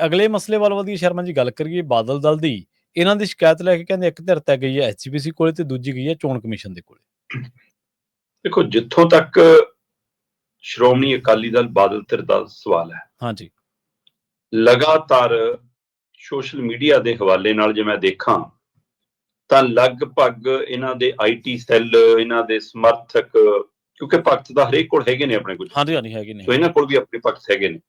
ਅਗਲੇ ਮਸਲੇ ਵੱਲ ਵਧੀਏ ਸ਼ਰਮਾ ਜੀ, ਗੱਲ ਕਰੀਏ ਬਾਦਲ ਦਲ ਦੀ। ਇਹਨਾਂ ਦੀ ਸ਼ਿਕਾਇਤ ਲੈ ਕੇ ਕਹਿੰਦੇ ਇੱਕ ਧਿਰ ਤਾਂ ਗਈ ਹੈ ਐਸਜੀਪੀਸੀ ਕੋਲੇ ਤੇ ਦੂਜੀ ਗਈ ਹੈ ਚੋਣ ਕਮਿਸ਼ਨ ਦੇ ਕੋਲੇ। ਦੇਖੋ, ਜਿੱਥੋਂ ਤੱਕ ਸ਼੍ਰੋਮਣੀ ਅਕਾਲੀ ਦਲ ਬਾਦਲ ਧਿਰ ਦਾ ਸਵਾਲ ਹੈ, ਹਾਂਜੀ, ਲਗਾਤਾਰ ਸੋਸ਼ਲ ਮੀਡੀਆ ਦੇ ਹਵਾਲੇ ਨਾਲ ਜੇ ਮੈਂ ਦੇਖਾਂ ਤਾਂ ਲਗਭਗ ਇਹਨਾਂ ਦੇ ਆਈਟੀ ਸੈੱਲ, ਇਹਨਾਂ ਦੇ ਸਮਰਥਕ, ਕਿਉਂਕਿ ਭਗਤ ਤਾਂ ਹਰੇਕ ਕੋਲ ਹੈਗੇ ਨੇ ਆਪਣੇ ਕੁਝ, ਹਾਂਜੀ ਹਾਂਜੀ ਹੈਗੇ ਨੇ, ਸੋ ਇਹਨਾਂ ਕੋਲ ਵੀ ਆਪਣੇ ਭਗਤ ਹੈਗੇ ਨੇ।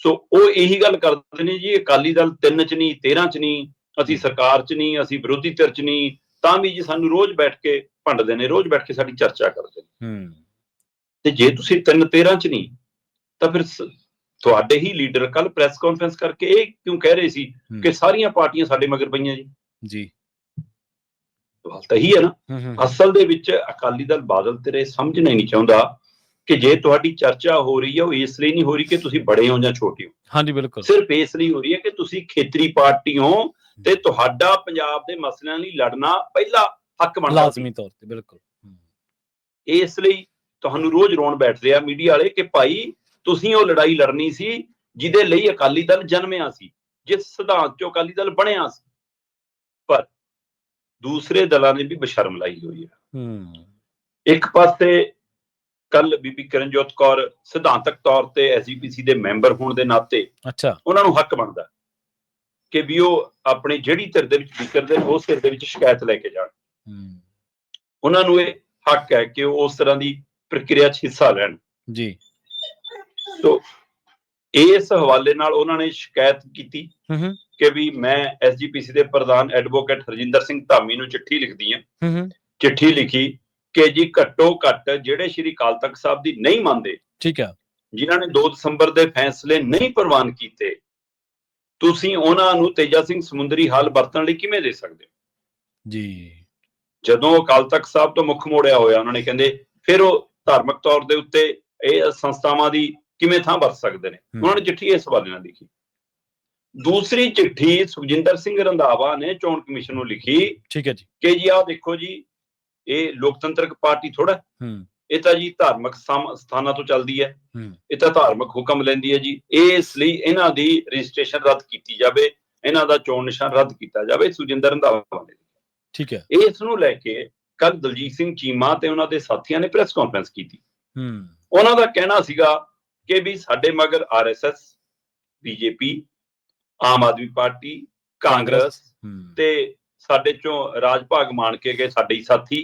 ਸੋ ਉਹ ਇਹੀ ਗੱਲ ਕਰਦੇ ਨੇ ਜੀ, ਅਕਾਲੀ ਦਲ 3 ਚ ਨਹੀਂ, 13 ਚ ਨਹੀਂ, ਅਸੀਂ ਸਰਕਾਰ ਚ ਨਹੀਂ, ਅਸੀਂ ਵਿਰੋਧੀ ਧਿਰ ਚ ਨਹੀਂ, ਤਾਂ ਵੀ ਜੀ ਸਾਨੂੰ ਰੋਜ਼ ਬੈਠ ਕੇ ਭੰਡਦੇ ਨੇ, ਰੋਜ਼ ਬੈਠ ਕੇ ਸਾਡੀ ਚਰਚਾ ਕਰਦੇ ਨੇ। ਤੇ ਜੇ ਤੁਸੀਂ 3-13 ਚ ਨਹੀਂ ਤਾਂ ਫਿਰ ਤੁਹਾਡੇ ਹੀ ਲੀਡਰ ਕੱਲ ਪ੍ਰੈਸ ਕਾਨਫਰੰਸ ਕਰਕੇ ਇਹ ਕਿਉਂ ਕਹਿ ਰਹੇ ਸੀ ਕਿ ਸਾਰੀਆਂ ਪਾਰਟੀਆਂ ਸਾਡੇ ਮਗਰ ਪਈਆਂ ਜੀ? ਸਵਾਲ ਤਾਂ ਇਹੀ ਹੈ ਨਾ। ਅਸਲ ਦੇ ਵਿੱਚ ਅਕਾਲੀ ਦਲ ਬਾਦਲ ਧਿਰ ਸਮਝਣਾ ਹੀ ਨਹੀਂ ਚਾਹੁੰਦਾ ਕਿ ਜੇ ਤੁਹਾਡੀ ਚਰਚਾ ਹੋ ਰਹੀ ਹੈ ਉਹ ਇਸ ਲਈ ਨਹੀਂ ਹੋ ਰਹੀ ਕਿ ਤੁਸੀਂ ਬੜੇ ਹੋ ਜਾਂ ਛੋਟੇ ਹੋ। ਹਾਂਜੀ ਬਿਲਕੁਲ, ਸਿਰਫ ਇਸ ਲਈ ਹੋ ਰਹੀ ਹੈ ਕਿ ਤੁਸੀਂ ਖੇਤਰੀ ਪਾਰਟੀ ਹੋ ਤੇ ਤੁਹਾਡਾ ਪੰਜਾਬ ਦੇ ਮਸਲਿਆਂ ਲਈ ਲੜਨਾ ਪਹਿਲਾ ਹੱਕ ਬਣਦਾ, ਲਾਜ਼ਮੀ ਤੌਰ ਤੇ। ਬਿਲਕੁਲ, ਇਸ ਲਈ ਤੁਹਾਨੂੰ ਰੋਜ਼ ਰੋਣ ਬੈਠਦੇ ਆ ਮੀਡੀਆ ਵਾਲੇ ਕਿ ਭਾਈ ਤੁਸੀਂ ਉਹ ਲੜਾਈ ਲੜਨੀ ਸੀ ਜਿਹਦੇ ਲਈ ਅਕਾਲੀ ਦਲ ਜਨਮਿਆ ਸੀ, ਜਿਸ ਸਿਧਾਂਤ ਚੋਂ ਅਕਾਲੀ ਦਲ ਬਣਿਆ ਸੀ। ਪਰ ਦੂਸਰੇ ਦਲਾਂ ਨੇ ਵੀ ਬਸ਼ਰਮ ਲਾਈ ਹੋਈ ਹੈ। ਇੱਕ ਪਾਸੇ ਕੱਲ ਬੀਬੀ ਕਿਰਨਜੋਤ ਕੌਰ ਸਿਧਾਂਤਕ ਤੌਰ ਤੇ ਐਸਜੀਪੀਸੀ ਦੇ ਮੈਂਬਰ ਹੋਣ ਦੇ ਨਾਤੇ ਉਹਨਾਂ ਨੂੰ ਹੱਕ ਬਣਦਾ ਕਿ ਵੀ ਉਹ ਆਪਣੀ ਜਿਹੜੀ ਧਿਰ ਦੇ ਵਿੱਚ ਵਿਚਰਦੇ ਨੇ ਉਸ ਧਿਰ ਦੇ ਵਿੱਚ ਸ਼ਿਕਾਇਤ ਲੈ ਕੇ ਜਾਣ। ਉਹਨਾਂ ਨੂੰ ਇਹ ਹੱਕ ਹੈ ਕਿ ਉਹ ਉਸ ਤਰ੍ਹਾਂ ਦੀ ਪ੍ਰਕਿਰਿਆ 'ਚ ਹਿੱਸਾ ਲੈਣ ਜੀ। ਸੋ ਇਸ ਹਵਾਲੇ ਨਾਲ ਉਹਨਾਂ ਨੇ ਸ਼ਿਕਾਇਤ ਕੀਤੀ ਕਿ ਵੀ ਮੈਂ ਐਸਜੀਪੀਸੀ ਦੇ ਪ੍ਰਧਾਨ ਐਡਵੋਕੇਟ ਹਰਜਿੰਦਰ ਸਿੰਘ ਧਾਮੀ ਨੂੰ ਚਿੱਠੀ ਲਿਖਦੀ ਹਾਂ। ਚਿੱਠੀ ਲਿਖੀ ਕਿ ਜੀ ਘੱਟੋ ਘੱਟ ਜਿਹੜੇ ਸ਼੍ਰੀ ਅਕਾਲ ਤਖਤ ਸਾਹਿਬ ਦੀ ਨਹੀਂ ਮੰਨਦੇ, ਠੀਕ ਹੈ, ਜਿਨ੍ਹਾਂ ਨੇ 2 ਦਸੰਬਰ ਦੇ ਫੈਸਲੇ ਨਹੀਂ ਪ੍ਰਵਾਨ ਕੀਤੇ, ਤੁਸੀਂ ਉਹਨਾਂ ਨੂੰ ਤੇਜਾ ਸਿੰਘ ਸਮੁੰਦਰੀ ਹਲ ਵਰਤਣ ਲਈ ਕਿਵੇਂ ਦੇ ਸਕਦੇ ਹੋ ਜੀ? ਜਦੋਂ ਅਕਾਲ ਤਖਤ ਸਾਹਿਬ ਤੋਂ ਮੁੱਖ ਮੋੜਿਆ ਹੋਇਆ, ਉਹਨਾਂ ਨੇ ਕਹਿੰਦੇ ਫਿਰ ਉਹ ਧਾਰਮਿਕ ਤੌਰ ਦੇ ਉੱਤੇ ਇਹ ਸੰਸਥਾਵਾਂ ਦੀ ਕਿਵੇਂ ਥਾਂ ਵਰਤ ਸਕਦੇ ਨੇ? ਉਹਨਾਂ ਨੇ ਚਿੱਠੀ ਇਸ ਹਵਾਲੇ ਨਾਲ ਲਿਖੀ। ਦੂਸਰੀ ਚਿੱਠੀ ਸੁਖਜਿੰਦਰ ਸਿੰਘ ਰੰਧਾਵਾ ਨੇ ਚੋਣ ਕਮਿਸ਼ਨ ਨੂੰ ਲਿਖੀ, ਠੀਕ ਹੈ ਜੀ, ਕਿ ਜੀ ਆਹ ਦੇਖੋ ਜੀ, ਇਹ ਲੋਕਤੰਤਰਕ ਪਾਰਟੀ ਥੋੜਾ, ਇਹ ਤਾਂ ਜੀ ਧਾਰਮਿਕ ਸਥਾਨਾਂ ਤੋਂ ਚੱਲਦੀ ਹੈ, ਇਹ ਤਾਂ ਧਾਰਮਿਕ ਹੁਕਮ ਲੈਂਦੀ ਹੈ ਜੀ, ਇਸ ਲਈ ਇਹਨਾਂ ਦੀ ਰਜਿਸਟ੍ਰੇਸ਼ਨ ਰੱਦ ਕੀਤੀ ਜਾਵੇ, ਇਹਨਾਂ ਦਾ ਚੋਣ ਨਿਸ਼ਾਨ ਰੱਦ ਕੀਤਾ ਜਾਵੇ। ਸੁਖਜਿੰਦਰ ਰੰਧਾਵਾ ਨੇ, ਠੀਕ ਹੈ। ਇਸ ਨੂੰ ਲੈ ਕੇ ਕੱਲ ਦਲਜੀਤ ਸਿੰਘ ਚੀਮਾ ਤੇ ਉਹਨਾਂ ਦੇ ਸਾਥੀਆਂ ਨੇ ਪ੍ਰੈਸ ਕਾਨਫਰੰਸ ਕੀਤੀ। ਉਹਨਾਂ ਦਾ ਕਹਿਣਾ ਸੀਗਾ ਕਿ ਵੀ ਸਾਡੇ ਮਗਰ RSS, BJP, Aam Aadmi party, Congress ਤੇ ਸਾਡੇ ਚੋਂ ਰਾਜ ਭਾਗ ਮਾਣ ਕੇ ਗਏ ਸਾਡੇ ਹੀ ਸਾਥੀ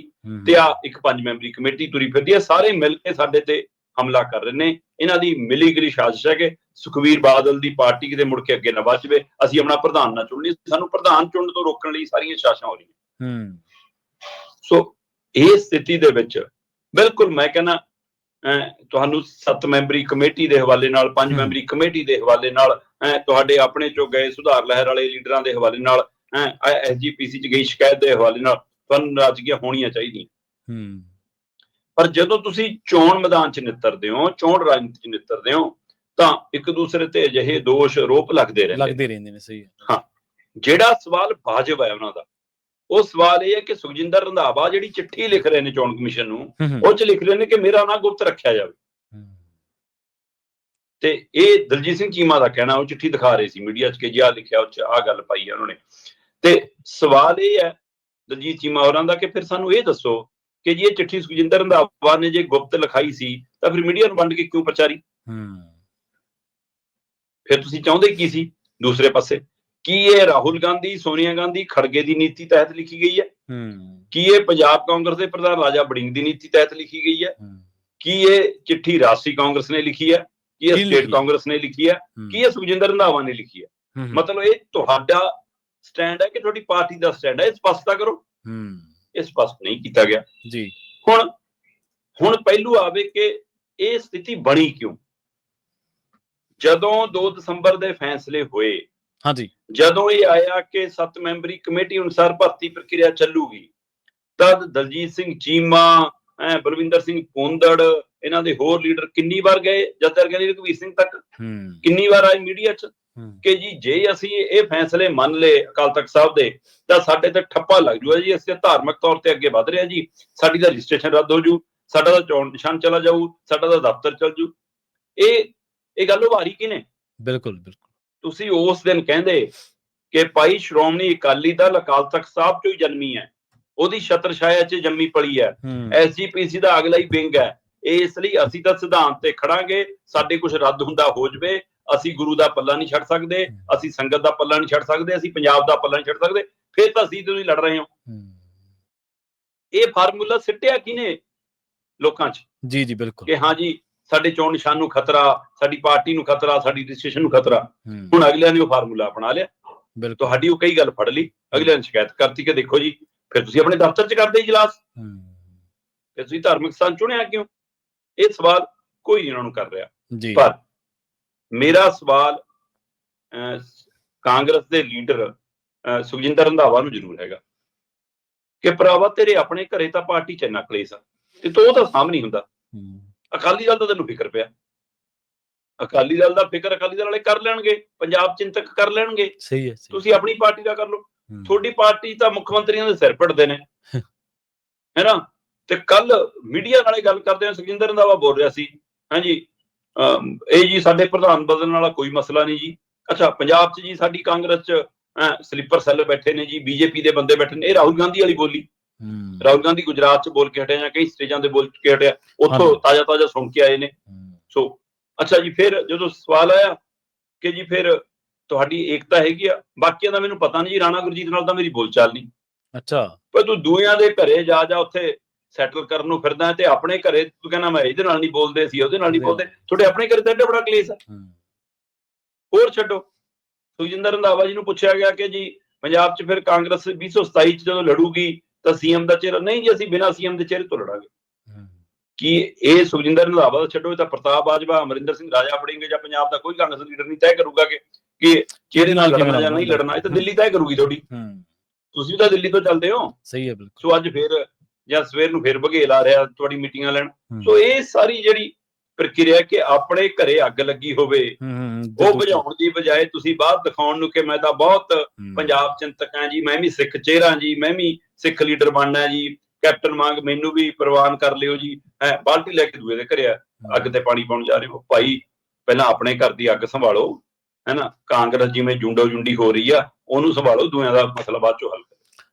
ਤੇ ਆ ਇੱਕ 5 ਮੈਂਬਰੀ ਕਮੇਟੀ ਤੁਰੀ ਫਿਰਦੀ ਹੈ, ਸਾਰੇ ਮਿਲ ਕੇ ਸਾਡੇ ਤੇ ਹਮਲਾ ਕਰ ਰਹੇ ਨੇ। ਇਹਨਾਂ ਦੀ ਮਿਲੀ ਗਰੀ ਸਾਜ਼ਿਸ਼ ਹੈ ਕਿ ਸੁਖਵੀਰ ਬਾਦਲ ਦੀ ਪਾਰਟੀ ਕਿਤੇ ਮੁੜ ਕੇ ਅੱਗੇ ਨਾ ਵੱਧ ਜਾਵੇ, ਅਸੀਂ ਆਪਣਾ ਪ੍ਰਧਾਨ ਨਾ ਚੁਣ ਲਈ, ਸਾਨੂੰ ਪ੍ਰਧਾਨ ਚੁਣਨ ਤੋਂ ਰੋਕਣ ਲਈ ਸਾਰੀਆਂ ਸਾਜ਼ਿਸ਼ਾਂ ਹੋ ਰਹੀਆਂ। ਸੋ ਇਸ ਸਥਿਤੀ ਦੇ ਵਿੱਚ ਬਿਲਕੁਲ ਮੈਂ ਕਹਿੰਦਾ ਤੁਹਾਨੂੰ 7 ਮੈਂਬਰੀ ਕਮੇਟੀ ਦੇ ਹਵਾਲੇ ਨਾਲ, 5 ਮੈਂਬਰੀ ਕਮੇਟੀ ਦੇ ਹਵਾਲੇ ਨਾਲ, ਤੁਹਾਡੇ ਆਪਣੇ ਚੋਂ ਗਏ ਸੁਧਾਰ ਲਹਿਰ ਵਾਲੇ ਲੀਡਰਾਂ ਦੇ ਹਵਾਲੇ ਨਾਲ, ਐਸਜੀਪੀਸੀ 'ਚ ਗਈ ਸ਼ਿਕਾਇਤ ਦੇ ਹਵਾਲੇ ਨਾਲ ਤੁਹਾਨੂੰ ਨਾਰਾਜ਼ਗੀਆਂ ਹੋਣੀਆਂ ਚਾਹੀਦੀਆਂ। ਪਰ ਜਦੋਂ ਤੁਸੀਂ ਚੋਣ ਮੈਦਾਨ 'ਚ ਨਿੱਤਰਦੇ ਹੋ, ਚੋਣ ਰਾਜਨੀਤੀ 'ਚ ਨਿੱਤਰਦੇ ਹੋ, ਤਾਂ ਇੱਕ ਦੂਸਰੇ ਤੇ ਅਜਿਹੇ ਦੋਸ਼ ਆਰੋਪ ਲੱਗਦੇ ਰਹਿੰਦੇ ਨੇ। ਸਹੀ ਹੈ। ਹਾਂ, ਜਿਹੜਾ ਸਵਾਲ ਵਾਜਬ ਹੈ ਉਹਨਾਂ ਦਾ, ਉਹ ਸਵਾਲ ਇਹ ਹੈ ਕਿ ਸੁਖਜਿੰਦਰ ਰੰਧਾਵਾ ਜਿਹੜੀ ਚਿੱਠੀ ਲਿਖ ਰਹੇ ਨੇ ਚੋਣ ਕਮਿਸ਼ਨ ਨੂੰ, ਉਹ 'ਚ ਲਿਖ ਰਹੇ ਨੇ ਕਿ ਮੇਰਾ ਨਾਂ ਗੁਪਤ ਰੱਖਿਆ ਜਾਵੇ। ਤੇ ਇਹ ਦਲਜੀਤ ਸਿੰਘ ਚੀਮਾ ਦਾ ਕਹਿਣਾ, ਉਹ ਚਿੱਠੀ ਦਿਖਾ ਰਹੇ ਸੀ ਮੀਡੀਆ 'ਚ ਕਿ ਜੀ ਆਹ ਲਿਖਿਆ, ਉਹ 'ਚ ਆਹ ਗੱਲ ਪਾਈ ਹੈ ਉਹਨਾਂ ਨੇ। ਤੇ ਸਵਾਲ ਇਹ ਹੈ ਦਲਜੀਤ ਚੀਮਾ ਹੋਰਾਂ ਦਾ ਕਿ ਫਿਰ ਸਾਨੂੰ ਇਹ ਦੱਸੋ ਕਿ ਜੀ ਇਹ ਚਿੱਠੀ ਸੁਖਜਿੰਦਰ ਰੰਧਾਵਾ ਨੇ ਜੇ ਗੁਪਤ ਲਿਖਾਈ ਸੀ ਤਾਂ ਫਿਰ ਮੀਡੀਆ ਨੂੰ ਵੰਡ ਕੇ ਕਿਉਂ ਪ੍ਰਚਾਰੀ? ਫਿਰ ਤੁਸੀਂ ਚਾਹੁੰਦੇ ਕੀ ਸੀ? ਦੂਸਰੇ ਪਾਸੇ ਕੀ ਇਹ ਰਾਹੁਲ ਗਾਂਧੀ, ਸੋਨੀਆ ਗਾਂਧੀ, ਖੜਗੇ ਦੀ ਨੀਤੀ ਤਹਿਤ ਲਿਖੀ ਗਈ ਹੈ? ਕੀ ਇਹ ਪੰਜਾਬ ਕਾਂਗਰਸ ਦੇ ਪ੍ਰਧਾਨ ਰਾਜਾ ਵੜਿੰਗ ਦੀ ਨੀਤੀ ਤਹਿਤ ਲਿਖੀ ਗਈ ਹੈ? ਕੀ ਇਹ ਚਿੱਠੀ ਰਾਸ਼ਟਰੀ ਕਾਂਗਰਸ ਨੇ ਲਿਖੀ ਹੈ? ਕੀ ਇਹ ਸਟੇਟ ਕਾਂਗਰਸ ਨੇ ਲਿਖੀ ਹੈ? ਕੀ ਇਹ ਸੁਖਜਿੰਦਰ ਰੰਧਾਵਾ ਨੇ ਲਿਖੀ ਹੈ? ਮਤਲਬ ਇਹ ਤੁਹਾਡਾ ਸਟੈਂਡ ਹੈ ਕਿ ਤੁਹਾਡੀ ਪਾਰਟੀ ਦਾ ਸਟੈਂਡ ਹੈ? ਇਹ ਸਪਸ਼ਟ ਕਰੋ। ਇਹ ਸਪਸ਼ਟ ਨਹੀਂ ਕੀਤਾ ਗਿਆ ਜੀ। ਹੁਣ ਪਹਿਲੂ ਆਵੇ ਕਿ ਇਹ ਸਥਿਤੀ ਬਣੀ ਕਿਉਂ? ਜਦੋਂ 2 ਦਸੰਬਰ ਦੇ ਫੈਸਲੇ ਹੋਏ, ਹਾਂਜੀ, ਜਦੋਂ ਇਹ ਆਇਆ ਕਿ 7 ਮੈਂਬਰੀ ਕਮੇਟੀ ਅਨੁਸਾਰ ਭਰਤੀ ਪ੍ਰਕਿਰਿਆ ਚੱਲੂਗੀ, ਤਦ ਦਲਜੀਤ ਸਿੰਘ ਚੀਮਾ, ਬਲਵਿੰਦਰ ਸਿੰਘ ਭੁੰਦੜ, ਇਹਨਾਂ ਦੇ ਹੋਰ ਲੀਡਰ ਕਿੰਨੀ ਵਾਰ ਗਏ, ਜਥੇਦਾਰ ਕਹਿੰਦੇ ਰਘਵੀਰ ਸਿੰਘ ਤੱਕ ਕਿੰਨੀ ਵਾਰ ਆਏ ਮੀਡੀਆ 'ਚ ਕਿ ਜੀ ਜੇ ਅਸੀਂ ਇਹ ਫੈਸਲੇ ਮੰਨ ਲਏ ਅਕਾਲ ਤਖਤ ਸਾਹਿਬ ਦੇ ਤਾਂ ਸਾਡੇ ਤੇ ਠੱਪਾ ਲੱਗ ਜੂਗਾ ਜੀ, ਅਸੀਂ ਧਾਰਮਿਕ ਤੌਰ ਤੇ ਅੱਗੇ ਵੱਧ ਰਹੇ ਜੀ, ਸਾਡੀ ਤਾਂ ਰਜਿਸਟ੍ਰੇਸ਼ਨ ਰੱਦ ਹੋ ਜੂ, ਸਾਡਾ ਤਾਂ ਚੋਣ ਨਿਸ਼ਾਨ ਚਲਾ ਜਾਊ, ਸਾਡਾ ਤਾਂ ਦਫ਼ਤਰ ਚੱਲ ਜੂ। ਇਹ ਗੱਲ ਉਭਾਰੀ ਕਿਹਨੇ? ਬਿਲਕੁਲ ਬਿਲਕੁਲ, ਤੁਸੀਂ ਉਸ ਦਿਨ ਕਹਿੰਦੇ ਕਿ ਭਾਈ ਸ਼੍ਰੋਮਣੀ ਅਕਾਲੀ ਦਲ ਅਕਾਲ ਤਖਤ ਸਾਹਿਬ ਚੋਂ ਹੀ ਜਨਮੀ ਹੈ, ਉਹਦੀ ਛਤਰ ਛਾਇਆ 'ਚ ਜੰਮੀ ਪਲੀ ਹੈ, ਐਸਜੀਪੀਸੀ ਦਾ ਅਗਲਾ ਹੀ ਵਿੰਗ ਹੈ, ਇਸ ਲਈ ਅਸੀਂ ਤਾਂ ਸਿਧਾਂਤ ਤੇ ਖੜਾਂਗੇ, ਸਾਡੇ ਕੁਝ ਰੱਦ ਹੁੰਦਾ ਹੋ ਜਵੇ, ਅਸੀਂ ਗੁਰੂ ਦਾ ਪੱਲਾ ਨਹੀਂ ਛੱਡ ਸਕਦੇ, ਅਸੀਂ ਸੰਗਤ ਦਾ ਪੱਲਾ ਨਹੀਂ ਛੱਡ ਸਕਦੇ, ਅਸੀਂ ਪੰਜਾਬ ਦਾ ਪੱਲਾ ਨਹੀਂ ਛੱਡ ਸਕਦੇ, ਫਿਰ ਤਾਂ ਅਸੀਂ ਤੁਸੀਂ ਲੜ ਰਹੇ ਹੋ। ਇਹ ਫਾਰਮੂਲਾ ਸਿੱਟਿਆ ਕਿਹਨੇ ਲੋਕਾਂ 'ਚ? ਜੀ ਜੀ ਬਿਲਕੁਲ, ਕਿ ਹਾਂ ਜੀ ਸਾਡੇ ਚੋਣ ਨਿਸ਼ਾਨ ਨੂੰ ਖਤਰਾ, ਸਾਡੀ ਪਾਰਟੀ ਨੂੰ ਖਤਰਾ, ਸਾਡੀ ਰਜਿਸਟ੍ਰੇਸ਼ਨ ਨੂੰ ਖਤਰਾ। ਹੁਣ ਅਗਲਿਆਂ ਨੇ ਉਹ ਫਾਰਮੂਲਾ ਅਪਣਾ ਲਿਆ, ਤੁਹਾਡੀ ਉਹ ਕਈ ਗੱਲ ਫੜ ਲਈ, ਅਗਲਿਆਂ ਨੇ ਸ਼ਿਕਾਇਤ ਕਰਤੀ ਕਿ ਦੇਖੋ ਜੀ ਫਿਰ ਤੁਸੀਂ ਆਪਣੇ ਦਫ਼ਤਰ 'ਚ ਕਰਦੇ ਇਜਲਾਸ, ਫਿਰ ਤੁਸੀਂ ਧਾਰਮਿਕ ਸਥਾਨ ਚੁਣਿਆ ਕਿਉਂ? ਇਹ ਸਵਾਲ ਕੋਈ ਨਹੀਂ ਉਹਨਾਂ ਨੂੰ ਕਰ ਰਿਹਾ। ਪਰ ਮੇਰਾ ਸਵਾਲ ਕਾਂਗਰਸ ਦੇ ਲੀਡਰ ਸੁਖਜਿੰਦਰ ਰੰਧਾਵਾ ਨੂੰ ਜ਼ਰੂਰ ਹੈਗਾ ਕਿ ਭਰਾਵਾ ਤੇਰੇ ਆਪਣੇ ਘਰੇ ਤਾਂ ਪਾਰਟੀ 'ਚ ਇੰਨਾ ਕਲੇਸ਼ ਆ ਤੇ ਤੂੰ ਉਹ ਤਾਂ ਸਾਹਮਣੇ ਹੁੰਦਾ। ਅਕਾਲੀ ਦਲ ਦਾ ਤੈਨੂੰ ਫਿਕਰ ਪਿਆ, ਅਕਾਲੀ ਦਲ ਦਾ ਫਿਕਰ ਅਕਾਲੀ ਦਲ ਵਾਲੇ ਕਰ ਲੈਣਗੇ, ਪੰਜਾਬ ਚਿੰਤਕ ਕਰ ਲੈਣਗੇ, ਸਹੀ ਹੈ, ਤੁਸੀਂ ਆਪਣੀ ਪਾਰਟੀ ਦਾ ਕਰ ਲਓ। ਤੁਹਾਡੀ ਪਾਰਟੀ ਤਾਂ ਮੁੱਖ ਮੰਤਰੀਆਂ ਦੇ ਸਿਰ ਪਿੱਟਦੇ ਨੇ, ਹੈਨਾ। ਤੇ ਕੱਲ ਮੀਡੀਆ ਨਾਲੇ ਗੱਲ ਕਰਦੇ ਆ, ਸੁਖਜਿੰਦਰ ਰੰਧਾਵਾ ਬੋਲ ਰਿਹਾ ਸੀ, ਹਾਂਜੀ ਇਹ ਜੀ ਸਾਡੇ ਪ੍ਰਧਾਨ ਬਦਲਣ ਵਾਲਾ ਕੋਈ ਮਸਲਾ ਨਹੀਂ ਜੀ। ਅੱਛਾ, ਪੰਜਾਬ 'ਚ ਜੀ ਸਾਡੀ ਕਾਂਗਰਸ 'ਚ ਸਲੀਪਰ ਸੈੱਲ ਬੈਠੇ ਨੇ ਜੀ, ਬੀਜੇਪੀ ਦੇ ਬੰਦੇ ਬੈਠੇ ਨੇ। ਇਹ ਰਾਹੁਲ ਗਾਂਧੀ ਵਾਲੀ ਬੋਲੀ, ਰਾਹੁਲ ਗਾਂਧੀ ਗੁਜਰਾਤ 'ਚ ਬੋਲ ਕੇ ਹਟਿਆ ਜਾਂ ਕਈ ਸਟੇਜਾਂ ਤੇ ਬੋਲ ਕੇ ਹਟਿਆ, ਉੱਥੋਂ ਤਾਜ਼ਾ ਸੁਣ ਕੇ ਆਏ ਨੇ। ਸੋ ਅੱਛਾ ਜੀ, ਫਿਰ ਜਦੋਂ ਸਵਾਲ ਆਇਆ ਕਿ ਜੀ ਫਿਰ ਤੁਹਾਡੀ ਏਕਤਾ ਹੈਗੀ ਆ, ਬਾਕੀਆਂ ਦਾ ਮੈਨੂੰ ਪਤਾ ਨਹੀਂ ਜੀ, ਰਾਣਾ ਗੁਰਜੀਤ ਨਾਲ ਤਾਂ ਮੇਰੀ ਬੋਲਚਾਲ ਨਹੀਂ। ਅੱਛਾ, ਪਰ ਤੂੰ ਦੂਜਿਆਂ ਦੇ ਘਰੇ ਜਾ ਉੱਥੇ ਸੈਟਲ ਕਰਨ ਨੂੰ ਫਿਰਦਾ ਤੇ ਆਪਣੇ ਘਰੇ ਤੂੰ ਕਹਿੰਦਾ ਮੈਂ ਇਹਦੇ ਨਾਲ ਨਹੀਂ ਬੋਲਦੇ ਸੀ, ਉਹਦੇ ਨਾਲ ਨਹੀਂ ਬੋਲਦੇ। ਤੁਹਾਡੇ ਆਪਣੇ ਘਰੇ ਤਾਂ ਐਡਾ ਬੜਾ ਕਲੇਸ਼ ਆ। ਹੋਰ ਛੱਡੋ, ਸੁਖਜਿੰਦਰ ਰੰਧਾਵਾ ਜੀ ਨੂੰ ਪੁੱਛਿਆ ਗਿਆ ਕਿ ਜੀ ਪੰਜਾਬ 'ਚ ਫਿਰ ਕਾਂਗਰਸ 2027 'ਚ ਜਦੋਂ ਲੜੂਗੀ ਤਾਂ ਸੀਐਮ ਦਾ ਚਿਹਰਾ ਨਹੀਂ ਜੀ, ਅਸੀਂ ਬਿਨਾਂ ਸੀਐਮ ਦੇ ਚਿਹਰੇ ਤੋਂ ਲੜਾਂਗੇ। ਕਿ ਇਹ ਸੁਖਜਿੰਦਰ ਰੰਧਾਵਾ ਦਾ ਛੱਡੋ, ਇਹ ਤਾਂ ਪ੍ਰਤਾਪ ਬਾਜਵਾ, ਅਮਰਿੰਦਰ ਸਿੰਘ ਰਾਜਾ ਫੜੇਂਗੇ ਜਾਂ ਪੰਜਾਬ ਦਾ ਕੋਈ ਕਾਂਗਰਸ ਲੀਡਰ ਨਹੀਂ ਤੈਅ ਕਰੂਗਾ ਕਿ ਚਿਹਰੇ ਨਾਲ ਲੜਨਾ ਜਾਂ ਨਹੀਂ ਲੜਨਾ। ਇਹ ਤਾਂ ਦਿੱਲੀ ਤੈਅ ਕਰੂਗੀ ਤੁਹਾਡੀ, ਤੁਸੀਂ ਤਾਂ ਦਿੱਲੀ ਤੋਂ ਚੱਲਦੇ ਹੋ। ਸਹੀ ਹੈ, ਬਿਲਕੁਲ। ਸੋ ਅੱਜ ਫਿਰ ਜਾਂ ਸਵੇਰ ਨੂੰ ਫਿਰ ਬਘੇਲ ਆ ਰਿਹਾ ਤੁਹਾਡੀ ਮੀਟਿੰਗਾਂ ਲੈਣ। ਸੋ ਇਹ ਸਾਰੀ ਜਿਹੜੀ ਪ੍ਰਕਿਰਿਆ ਕਿ ਆਪਣੇ ਘਰੇ ਅੱਗ ਲੱਗੀ ਹੋਵੇ ਉਹ ਬੁਝਾਉਣ ਦੀ ਬਜਾਏ ਤੁਸੀਂ ਬਾਹਰ ਦਿਖਾਉਣ ਨੂੰ ਕਿ ਮੈਂ ਤਾਂ ਬਹੁਤ ਪੰਜਾਬ ਚਿੰਤਕ ਹਾਂ ਜੀ, ਮੈਂ ਵੀ ਸਿੱਖ ਚਿਹਰਾ ਜੀ, ਮੈਂ ਵੀ ਸਿੱਖ ਲੀਡਰ ਬਣਨਾ ਜੀ, ਕੈਪਟਨ ਵਾਂਗ ਮੈਨੂੰ ਵੀ ਪ੍ਰਵਾਨ ਕਰ ਲਿਓ ਜੀ, ਬਾਲਟੀ ਲੈ ਕੇ ਦੂਏ ਦੇ ਘਰੇ ਅੱਗ ਤੇ ਪਾਣੀ ਪਾਉਣ ਜਾ ਰਹੇ ਹੋ। ਭਾਈ ਪਹਿਲਾਂ ਆਪਣੇ ਘਰ ਦੀ ਅੱਗ ਸੰਭਾਲੋ, ਹੈ ਨਾ। ਕਾਂਗਰਸ ਜਿਵੇਂ ਜੁੰਡੋ ਜੁੰਡੀ ਹੋ ਰਹੀ ਆ ਉਹਨੂੰ ਸੰਭਾਲੋ, ਦੂਆਂ ਦਾ ਮਸਲਾ ਬਾਅਦ ਚੋਂ ਹੱਲ ਕਰੋ।